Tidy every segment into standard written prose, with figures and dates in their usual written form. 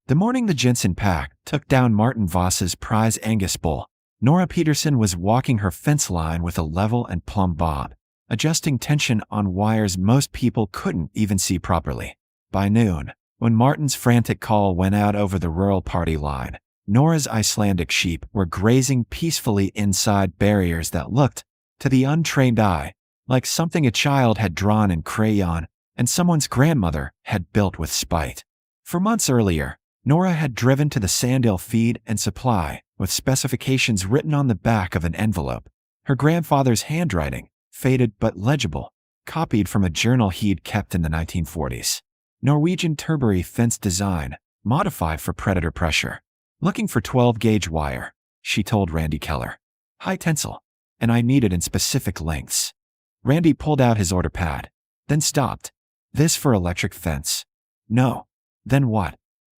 The morning the Jensen pack took down Martin Voss's prize Angus bull, Nora Petersen was walking her fence line with a level and plumb bob, adjusting tension on wires most people couldn't even see properly. By noon, when Martin's frantic call went out over the rural party line, Nora's Icelandic sheep were grazing peacefully inside barriers that looked, to the untrained eye, like something a child had drawn in crayon and someone's grandmother had built with spite. For months earlier, Nora had driven to the Sandhill Feed and Supply with specifications written on the back of an envelope. Her grandfather's handwriting, faded but legible, copied from a journal he'd kept in the 1940s. Norwegian Turberry fence design, modified for predator pressure. Looking for 12-gauge wire, she told Randy Keller. High tensile, and I need it in specific lengths. Randy pulled out his order pad, then stopped. This for electric fence? No. Then what?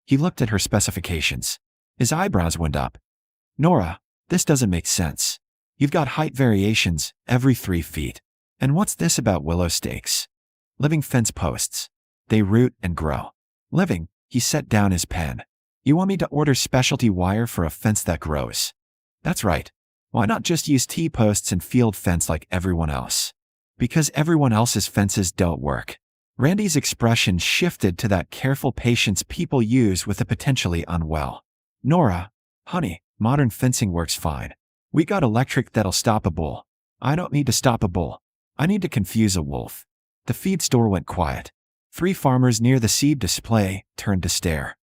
He looked at her specifications. His eyebrows went up. Nora, this doesn't make sense. You've got height variations every 3 feet. And what's this about willow stakes? Living fence posts. They root and grow. Living, he set down his pen. You want me to order specialty wire for a fence that grows? That's right. Why not just use T-posts and field fence like everyone else? Because everyone else's fences don't work. Randy's expression shifted to that careful patience people use with the potentially unwell. Nora, honey, modern fencing works fine. We got electric that'll stop a bull. I don't need to stop a bull. I need to confuse a wolf. The feed store went quiet. 3 farmers near the seed display turned to stare.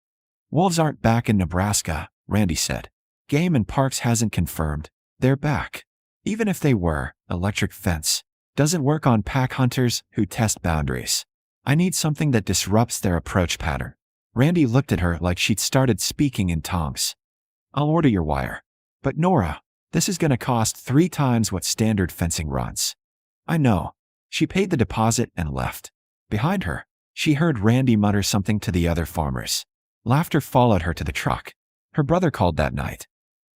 Wolves aren't back in Nebraska, Randy said. Game and Parks hasn't confirmed. They're back. Even if they were, electric fence doesn't work on pack hunters who test boundaries. I need something that disrupts their approach pattern. Randy looked at her like she'd started speaking in tongues. I'll order your wire. But Nora, this is going to cost 3 times what standard fencing runs. I know. She paid the deposit and left. Behind her, she heard Randy mutter something to the other farmers. Laughter followed her to the truck. Her brother called that night.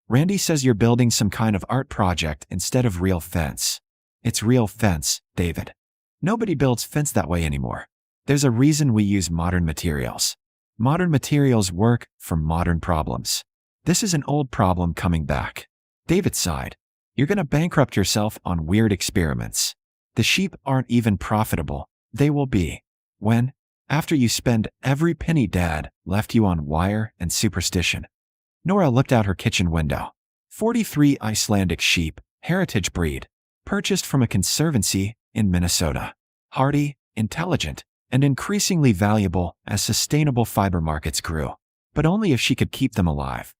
Randy says you're building some kind of art project instead of real fence. It's real fence, David. Nobody builds fence that way anymore. There's a reason we use modern materials. Modern materials work for modern problems. This is an old problem coming back. David sighed. You're going to bankrupt yourself on weird experiments. The sheep aren't even profitable. They will be. When? After you spend every penny Dad left you on wire and superstition. Nora looked out her kitchen window. 43 Icelandic sheep, heritage breed, purchased from a conservancy in Minnesota. Hardy, intelligent, and increasingly valuable as sustainable fiber markets grew. But only if she could keep them alive.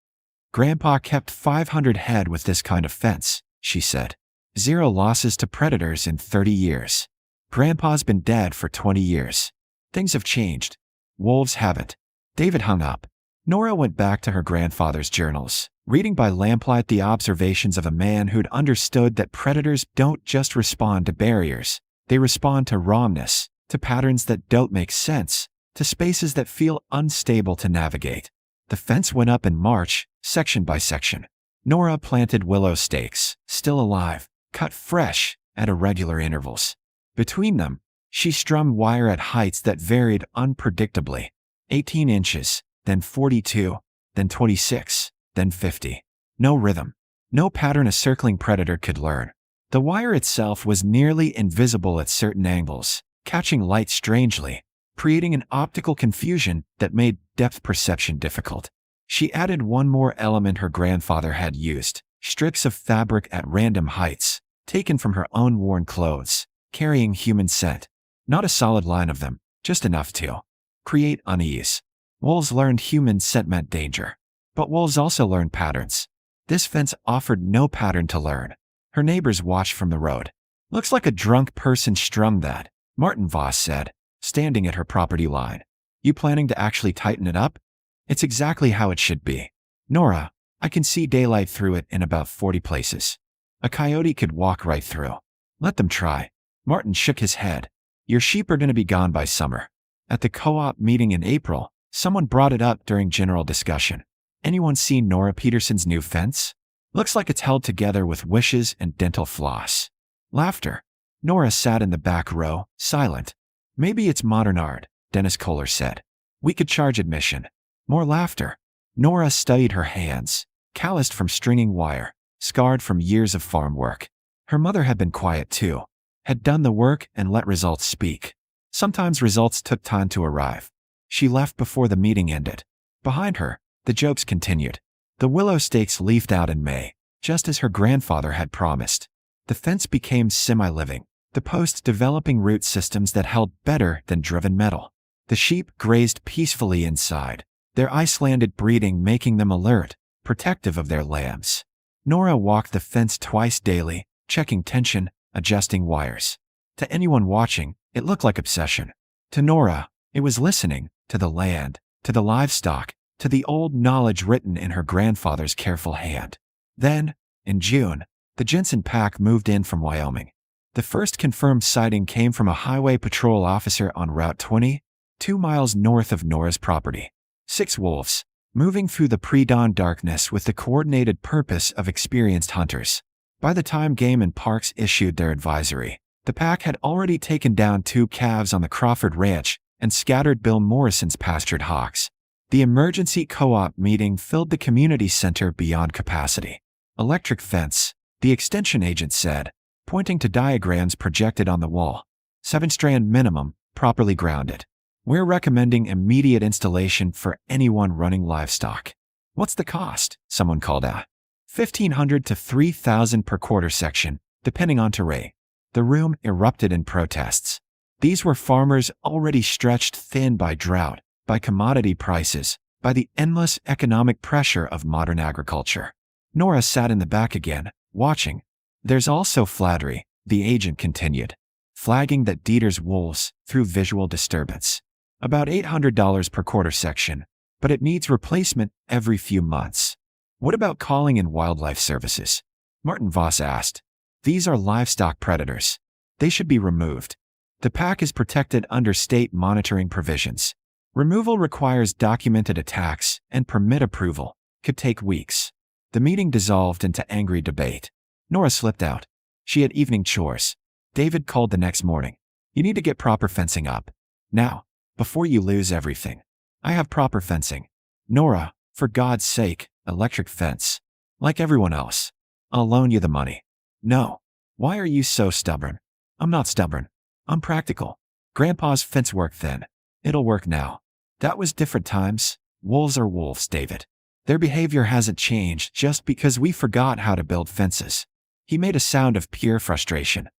Grandpa kept 500 head with this kind of fence, she said. 0 losses to predators in 30 years. Grandpa's been dead for 20 years. Things have changed. Wolves haven't. David hung up. Nora went back to her grandfather's journals, reading by lamplight the observations of a man who'd understood that predators don't just respond to barriers. They respond to rawness, to patterns that don't make sense, to spaces that feel unstable to navigate. The fence went up in March, section by section. Nora planted willow stakes, still alive, cut fresh, at irregular intervals. Between them, she strung wire at heights that varied unpredictably. 18 inches, then 42, then 26, then 50. No rhythm. No pattern a circling predator could learn. The wire itself was nearly invisible at certain angles, catching light strangely, creating an optical confusion that made depth perception difficult. She added one more element her grandfather had used, strips of fabric at random heights, taken from her own worn clothes, carrying human scent. Not a solid line of them, just enough to create unease. Wolves learned human scent meant danger. But wolves also learned patterns. This fence offered no pattern to learn. Her neighbors watched from the road. Looks like a drunk person strung that, Martin Voss said, standing at her property line. You planning to actually tighten it up? It's exactly how it should be. Nora, I can see daylight through it in about 40 places. A coyote could walk right through. Let them try. Martin shook his head. Your sheep are going to be gone by summer. At the co-op meeting in April, someone brought it up during general discussion. Anyone seen Nora Petersen's new fence? Looks like it's held together with wishes and dental floss. Laughter. Nora sat in the back row, silent. Maybe it's modern art, Dennis Kohler said. We could charge admission. More laughter. Nora studied her hands, calloused from stringing wire, scarred from years of farm work. Her mother had been quiet too, had done the work and let results speak. Sometimes results took time to arrive. She left before the meeting ended. Behind her, the jokes continued. The willow stakes leafed out in May, just as her grandfather had promised. The fence became semi-living, the posts developing root systems that held better than driven metal. The sheep grazed peacefully inside, their Icelandic breeding making them alert, protective of their lambs. Nora walked the fence twice daily, checking tension, adjusting wires. To anyone watching, it looked like obsession. To Nora, it was listening, to the land, to the livestock, to the old knowledge written in her grandfather's careful hand. Then, in June, the Jensen pack moved in from Wyoming. The first confirmed sighting came from a highway patrol officer on Route 20, 2 miles north of Nora's property. 6 wolves, moving through the pre-dawn darkness with the coordinated purpose of experienced hunters. By the time Game and Parks issued their advisory, the pack had already taken down 2 calves on the Crawford Ranch and scattered Bill Morrison's pastured hogs. The emergency co-op meeting filled the community center beyond capacity. Electric fence, the extension agent said, pointing to diagrams projected on the wall. 7-strand minimum, properly grounded. We're recommending immediate installation for anyone running livestock. What's the cost? Someone called out. $1,500 to $3,000 per quarter section, depending on terrain. The room erupted in protests. These were farmers already stretched thin by drought, by commodity prices, by the endless economic pressure of modern agriculture. Nora sat in the back again, watching. There's also flattery, the agent continued, flagging that Dieter's wolves through visual disturbance. About $800 per quarter section, but it needs replacement every few months. What about calling in wildlife services? Martin Voss asked. These are livestock predators. They should be removed. The pack is protected under state monitoring provisions. Removal requires documented attacks, and permit approval could take weeks. The meeting dissolved into angry debate. Nora slipped out. She had evening chores. David called the next morning. You need to get proper fencing up. Now, before you lose everything. I have proper fencing. Nora, for God's sake, electric fence. Like everyone else. I'll loan you the money. No. Why are you so stubborn? I'm not stubborn. I'm practical. Grandpa's fence worked then. It'll work now. That was different times. Wolves are wolves, David. Their behavior hasn't changed just because we forgot how to build fences. He made a sound of pure frustration.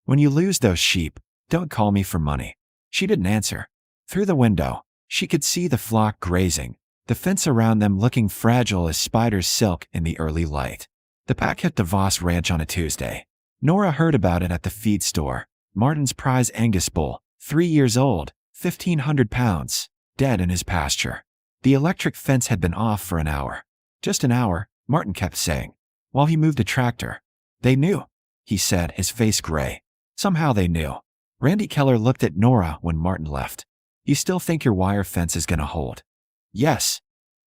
When you lose those sheep, don't call me for money. She didn't answer. Through the window, she could see the flock grazing, the fence around them looking fragile as spider's silk in the early light. The pack hit the Voss Ranch on a Tuesday. Nora heard about it at the feed store. Martin's prize Angus bull, 3 years old, 1,500 pounds, dead in his pasture. The electric fence had been off for an hour. Just an hour, Martin kept saying, while he moved a tractor. They knew, he said, his face gray. Somehow they knew. Randy Keller looked at Nora when Martin left. You still think your wire fence is gonna hold? Yes.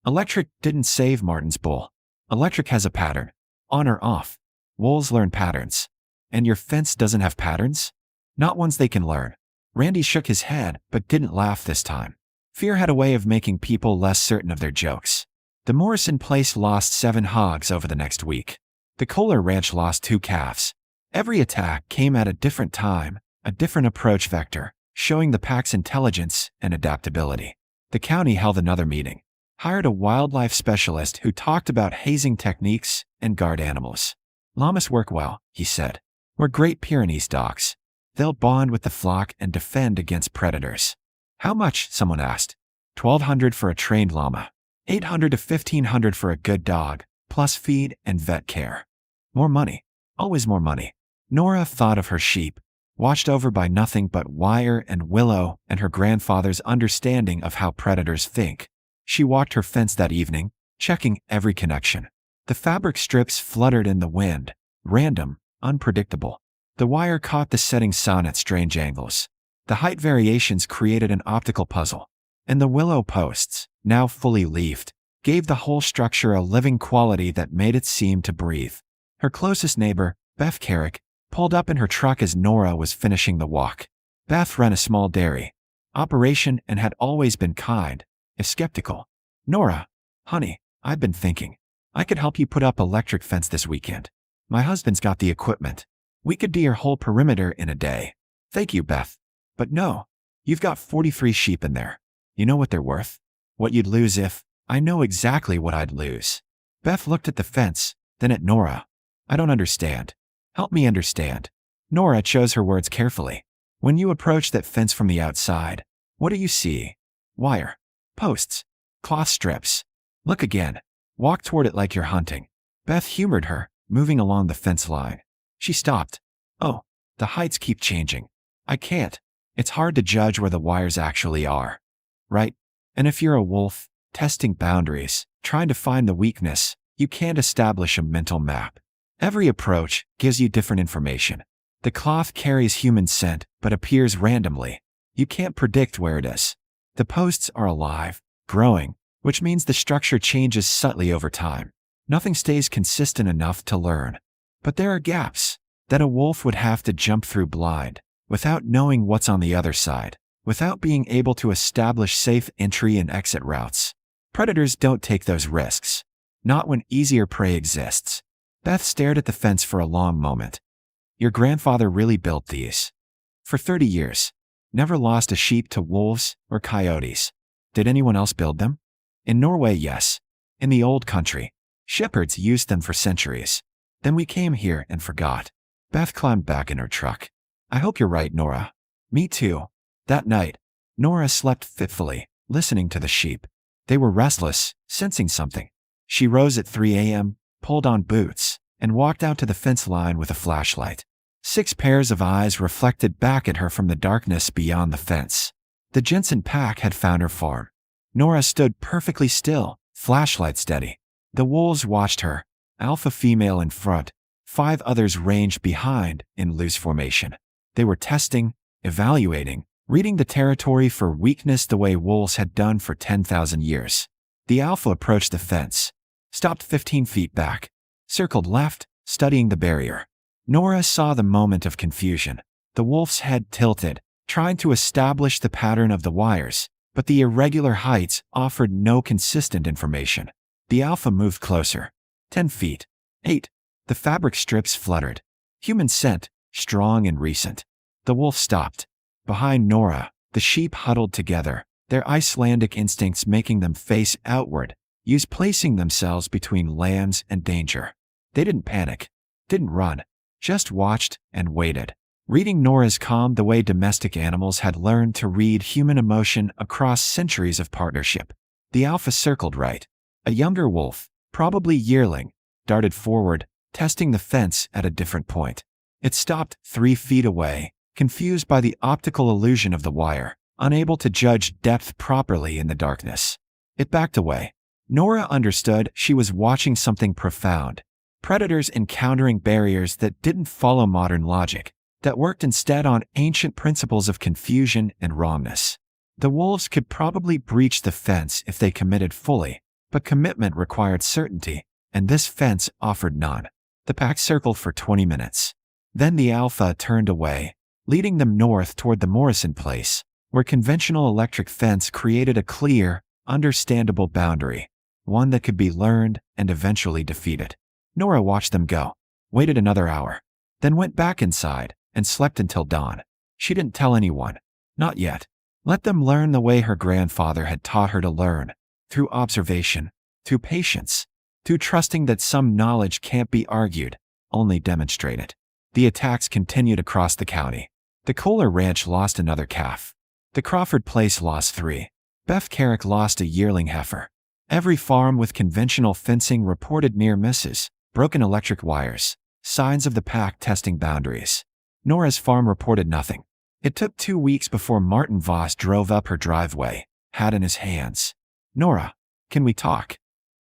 Electric didn't save Martin's bull. Electric has a pattern. On or off. Wolves learn patterns. And your fence doesn't have patterns? Not ones they can learn. Randy shook his head, but didn't laugh this time. Fear had a way of making people less certain of their jokes. The Morrison place lost 7 hogs over the next week. The Kohler Ranch lost 2 calves. Every attack came at a different time, a different approach vector, showing the pack's intelligence and adaptability. The county held another meeting, hired a wildlife specialist who talked about hazing techniques and guard animals. Llamas work well, he said. We're Great Pyrenees dogs. They'll bond with the flock and defend against predators. How much? Someone asked. $1,200 for a trained llama. $800 to $1,500 for a good dog, plus feed and vet care. More money. Always more money. Nora thought of her sheep, watched over by nothing but wire and willow and her grandfather's understanding of how predators think. She walked her fence that evening, checking every connection. The fabric strips fluttered in the wind, random, unpredictable. The wire caught the setting sun at strange angles. The height variations created an optical puzzle. And the willow posts, now fully leafed, gave the whole structure a living quality that made it seem to breathe. Her closest neighbor, Beth Carrick, pulled up in her truck as Nora was finishing the walk. Beth ran a small dairy operation and had always been kind, if skeptical. Nora, honey, I've been thinking. I could help you put up electric fence this weekend. My husband's got the equipment. We could do your whole perimeter in a day. Thank you, Beth. But no, you've got 43 sheep in there. You know what they're worth? What you'd lose if… I know exactly what I'd lose. Beth looked at the fence, then at Nora. I don't understand. Help me understand. Nora chose her words carefully. When you approach that fence from the outside, what do you see? Wire. Posts. Cloth strips. Look again. Walk toward it like you're hunting. Beth humored her, moving along the fence line. She stopped. Oh, the heights keep changing. I can't. It's hard to judge where the wires actually are. Right? And if you're a wolf, testing boundaries, trying to find the weakness, you can't establish a mental map. Every approach gives you different information. The cloth carries human scent but appears randomly. You can't predict where it is. The posts are alive, growing, which means the structure changes subtly over time. Nothing stays consistent enough to learn. But there are gaps that a wolf would have to jump through blind, without knowing what's on the other side, without being able to establish safe entry and exit routes. Predators don't take those risks. Not when easier prey exists. Beth stared at the fence for a long moment. Your grandfather really built these. For 30 years. Never lost a sheep to wolves or coyotes. Did anyone else build them? In Norway, yes. In the old country. Shepherds used them for centuries. Then we came here and forgot. Beth climbed back in her truck. I hope you're right, Nora. Me too. That night, Nora slept fitfully, listening to the sheep. They were restless, sensing something. She rose at 3 a.m., pulled on boots, and walked out to the fence line with a flashlight. 6 pairs of eyes reflected back at her from the darkness beyond the fence. The Jensen pack had found her farm. Nora stood perfectly still, flashlight steady. The wolves watched her, alpha female in front, 5 others ranged behind in loose formation. They were testing, evaluating, reading the territory for weakness the way wolves had done for 10,000 years. The alpha approached the fence, stopped 15 feet back, circled left, studying the barrier. Nora saw the moment of confusion. The wolf's head tilted, trying to establish the pattern of the wires, but the irregular heights offered no consistent information. The alpha moved closer. 10 feet. 8. The fabric strips fluttered. Human scent, strong and recent. The wolf stopped. Behind Nora, the sheep huddled together, their Icelandic instincts making them face outward, placing themselves between lambs and danger. They didn't panic, didn't run, just watched and waited, reading Nora's calm the way domestic animals had learned to read human emotion across centuries of partnership. The alpha circled right. A younger wolf, probably yearling, darted forward, testing the fence at a different point. It stopped 3 feet away, confused by the optical illusion of the wire, unable to judge depth properly in the darkness. It backed away. Nora understood she was watching something profound. Predators encountering barriers that didn't follow modern logic, that worked instead on ancient principles of confusion and wrongness. The wolves could probably breach the fence if they committed fully, but commitment required certainty, and this fence offered none. The pack circled for 20 minutes. Then the alpha turned away, leading them north toward the Morrison place, where conventional electric fence created a clear, understandable boundary, one that could be learned and eventually defeated. Nora watched them go, waited another hour, then went back inside and slept until dawn. She didn't tell anyone. Not yet. Let them learn the way her grandfather had taught her to learn, through observation, through patience, through trusting that some knowledge can't be argued, only demonstrated. The attacks continued across the county. The Kohler Ranch lost another calf. The Crawford Place lost 3. Beth Carrick lost a yearling heifer. Every farm with conventional fencing reported near misses, broken electric wires, signs of the pack testing boundaries. Nora's farm reported nothing. It took 2 weeks before Martin Voss drove up her driveway, hat in his hands. Nora, can we talk?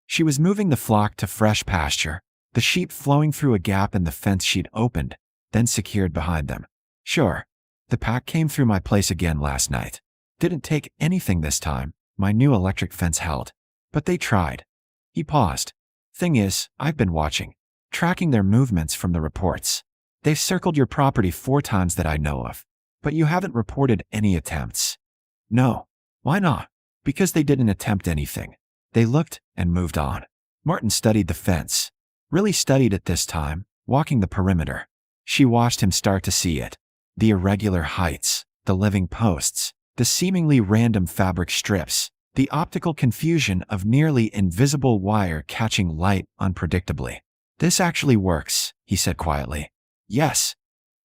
She was moving the flock to fresh pasture, the sheep flowing through a gap in the fence she'd opened, then secured behind them. Sure. The pack came through my place again last night. Didn't take anything this time, my new electric fence held. But they tried. He paused. Thing is, I've been watching, tracking their movements from the reports. They've circled your property 4 times that I know of, but you haven't reported any attempts. No. Why not? Because they didn't attempt anything. They looked and moved on. Martin studied the fence. Really studied it this time, walking the perimeter. She watched him start to see it. The irregular heights, the living posts, the seemingly random fabric strips, the optical confusion of nearly invisible wire catching light unpredictably. This actually works, he said quietly. Yes.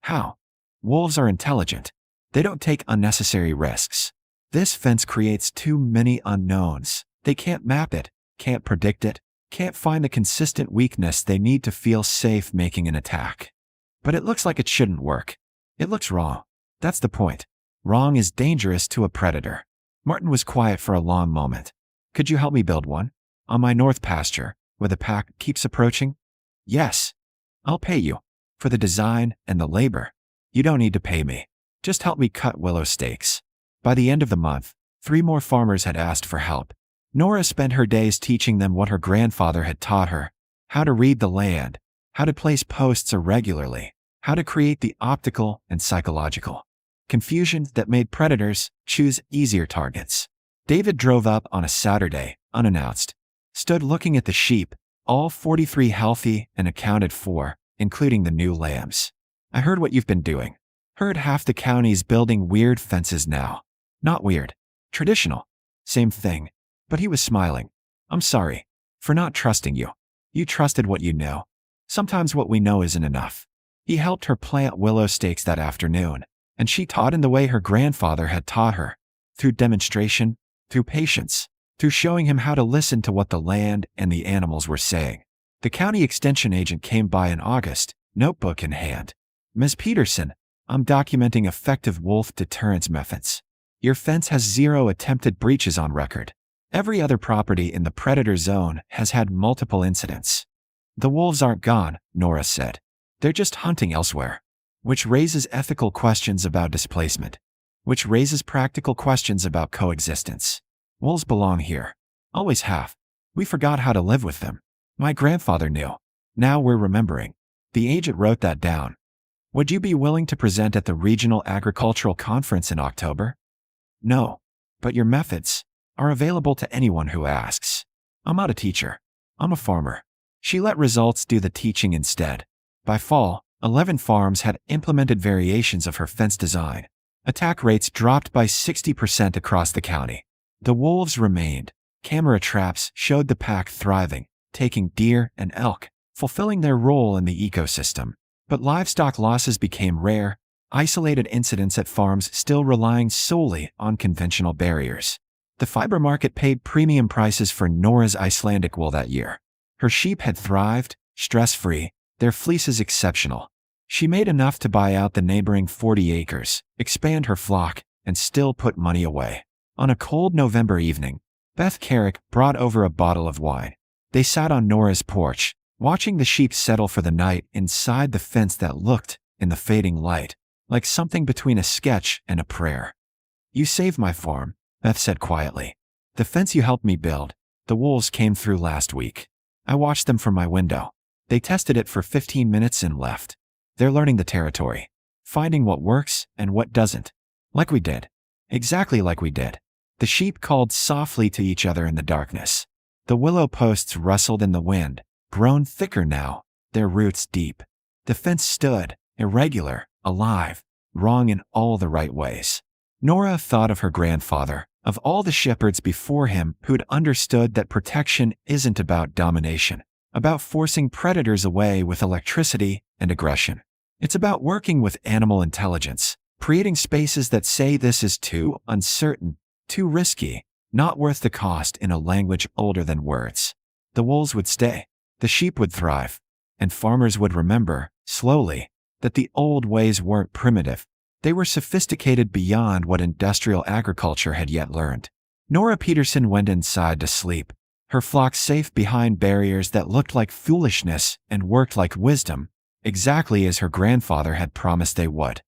How? Wolves are intelligent. They don't take unnecessary risks. This fence creates too many unknowns. They can't map it, can't predict it, can't find the consistent weakness they need to feel safe making an attack. But it looks like it shouldn't work. It looks wrong. That's the point. Wrong is dangerous to a predator. Martin was quiet for a long moment. Could you help me build one? On my north pasture, where the pack keeps approaching? Yes. I'll pay you. For the design and the labor. You don't need to pay me. Just help me cut willow stakes. By the end of the month, 3 more farmers had asked for help. Nora spent her days teaching them what her grandfather had taught her: how to read the land, how to place posts irregularly, how to create the optical and psychological confusion that made predators choose easier targets. David drove up on a Saturday, unannounced, stood looking at the sheep, all 43 healthy and accounted for, including the new lambs. I heard what you've been doing. Heard half the county's building weird fences now. Not weird. Traditional. Same thing. But he was smiling. I'm sorry. For not trusting you. You trusted what you know. Sometimes what we know isn't enough. He helped her plant willow stakes that afternoon, and she taught in the way her grandfather had taught her. Through demonstration, through patience, through showing him how to listen to what the land and the animals were saying. The county extension agent came by in August, notebook in hand. Ms. Petersen, I'm documenting effective wolf deterrence methods. Your fence has 0 attempted breaches on record. Every other property in the predator zone has had multiple incidents. The wolves aren't gone, Nora said. They're just hunting elsewhere. Which raises ethical questions about displacement. Which raises practical questions about coexistence. Wolves belong here. Always have. We forgot how to live with them. My grandfather knew. Now we're remembering. The agent wrote that down. Would you be willing to present at the Regional Agricultural Conference in October? No. But your methods are available to anyone who asks. I'm not a teacher. I'm a farmer. She let results do the teaching instead. By fall, 11 farms had implemented variations of her fence design. Attack rates dropped by 60% across the county. The wolves remained. Camera traps showed the pack thriving, taking deer and elk, fulfilling their role in the ecosystem. But livestock losses became rare, isolated incidents at farms still relying solely on conventional barriers. The fiber market paid premium prices for Nora's Icelandic wool that year. Her sheep had thrived, stress-free, their fleeces exceptional. She made enough to buy out the neighboring 40 acres, expand her flock, and still put money away. On a cold November evening, Beth Carrick brought over a bottle of wine. They sat on Nora's porch, watching the sheep settle for the night inside the fence that looked, in the fading light, like something between a sketch and a prayer. You saved my farm, Beth said quietly. The fence you helped me build, the wolves came through last week. I watched them from my window. They tested it for 15 minutes and left. They're learning the territory, finding what works and what doesn't. Like we did. Exactly like we did. The sheep called softly to each other in the darkness. The willow posts rustled in the wind, grown thicker now, their roots deep. The fence stood, irregular, alive, wrong in all the right ways. Nora thought of her grandfather, of all the shepherds before him who'd understood that protection isn't about domination, about forcing predators away with electricity and aggression. It's about working with animal intelligence, creating spaces that say this is too uncertain, too risky, not worth the cost in a language older than words. The wolves would stay. The sheep would thrive, and farmers would remember, slowly, that the old ways weren't primitive. They were sophisticated beyond what industrial agriculture had yet learned. Nora Petersen went inside to sleep, her flock safe behind barriers that looked like foolishness and worked like wisdom, exactly as her grandfather had promised they would.